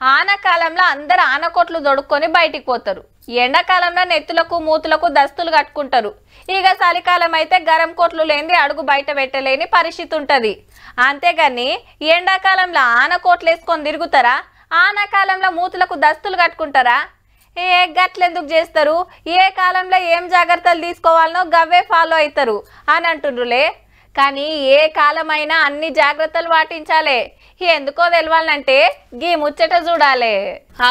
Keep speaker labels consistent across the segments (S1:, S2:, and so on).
S1: ఆనకాలంలో అందరు ఆనకోట్లు దొడుక్కొని బయటికి పోతారు. ఎండాకాలంలో నెత్తులకు మూతులకు దస్తులు కట్టుకుంటారు. ఇక చలికాలం అయితే గరం కోట్లు లేని అడుగు బయట పెట్టలేని పరిస్థితి ఉంటది. అంతేగాని ఎండాకాలంలో ఆనకోట్లు వేసుకొని తిరుగుతారా? ఆనకాలంలో మూతులకు దస్తులు కట్టుకుంటారా? ఏ గట్లెందుకు చేస్తారు? ఏ కాలంలో ఏం జాగ్రత్తలు తీసుకోవాలనో గవ్వే ఫాలో అవుతారు అని అంటుండ్రులే. కానీ ఏ కాలమైనా అన్ని జాగ్రత్తలు పాటించాలి. ఎందుకో తెలవాలంటే గీ ముచ్చట చూడాలి.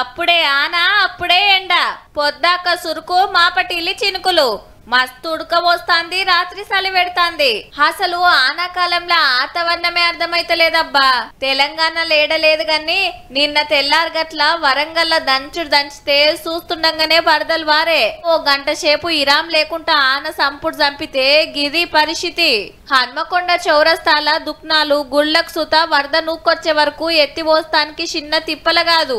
S1: అప్పుడే ఆన అప్పుడే ఎండ, పొద్దాక సురుకు మాపటిల్లి చినుకులు, మస్తు ఉడకబోస్తాంది, రాత్రి చలి పెడతాంది. అసలు ఆనాకాలంలో ఆతవర్ణమే అర్థమైతలేదబ్బా. తెలంగాణలో ఏడలేదు గాని నిన్న తెల్లారు గట్ల వరంగల్ల దంచితే చూస్తుండగానే వరదలు వారే. ఓ గంట సేపు ఇరాం లేకుండా ఆన సంపుడు చంపితే గిది పరిస్థితి. హన్మకొండ చౌరస్తాల దుక్నాలు గుళ్ళకు సుత వరద నూక్కొచ్చే వరకు ఎత్తిపోస్తానికి చిన్న తిప్పల కాదు.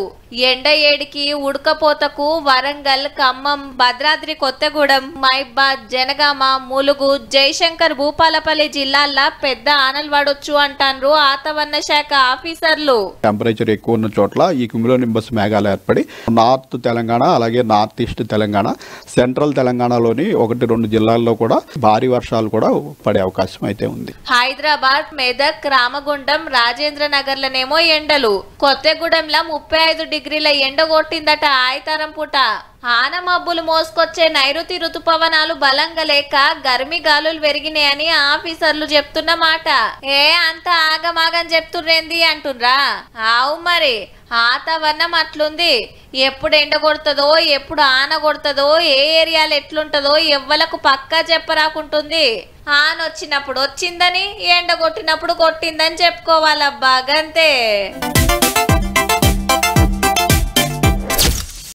S1: ఎండ ఏడికి ఉడకపోతకు వరంగల్, ఖమ్మం, భద్రాద్రి కొత్తగూడెం, మైబాద్, జనగామ, ములుగు, జయశంకర్, భూపాలపల్లి జిల్లాల్లో పెద్ద ఆనలు పడొచ్చు అంటారు వాతావరణ శాఖ ఆఫీసర్లు.
S2: టెంపరేచర్ ఎక్కువ ఉన్న చోట్ల ఈ క్యూములోనింబస్ మేఘాలు ఏర్పడి నార్త్ తెలంగాణ, అలాగే నార్త్ ఈస్ట్ తెలంగాణ, సెంట్రల్ తెలంగాణలోని 1-2 జిల్లాల్లో కూడా భారీ వర్షాలు కూడా పడే అవకాశం అయితే ఉంది.
S1: హైదరాబాద్, మెదక్, రామగుండం, రాజేంద్ర నగర్లనేమో ఎండలు. కొత్తగూడెంలో 35 డిగ్రీల ఎండ కొట్టిందట ఆయితారం పూట. ఆన మబ్బులు మోసుకొచ్చే నైరుతి రుతుపవనాలు బలంగా లేక గర్మి గాలులు పెరిగినాయని ఆఫీసర్లు చెప్తున్నమాట. అంత ఆగమాగం చెప్తుర్రేంది అంటుర్రా? ఆవు మరి వాతావరణం అట్లుంది. ఎప్పుడు ఎండ కొడుతుందో, ఎప్పుడు ఆన కొడుతుందో, ఏ ఏరియాలో ఎట్లుంటుందో ఎవ్వలకు పక్కా చెప్పరాకుంటుంది. ఆన వచ్చినప్పుడు వచ్చిందని, ఎండ కొట్టినప్పుడు కొట్టిందని చెప్పుకోవాలబ్బా, గంతే.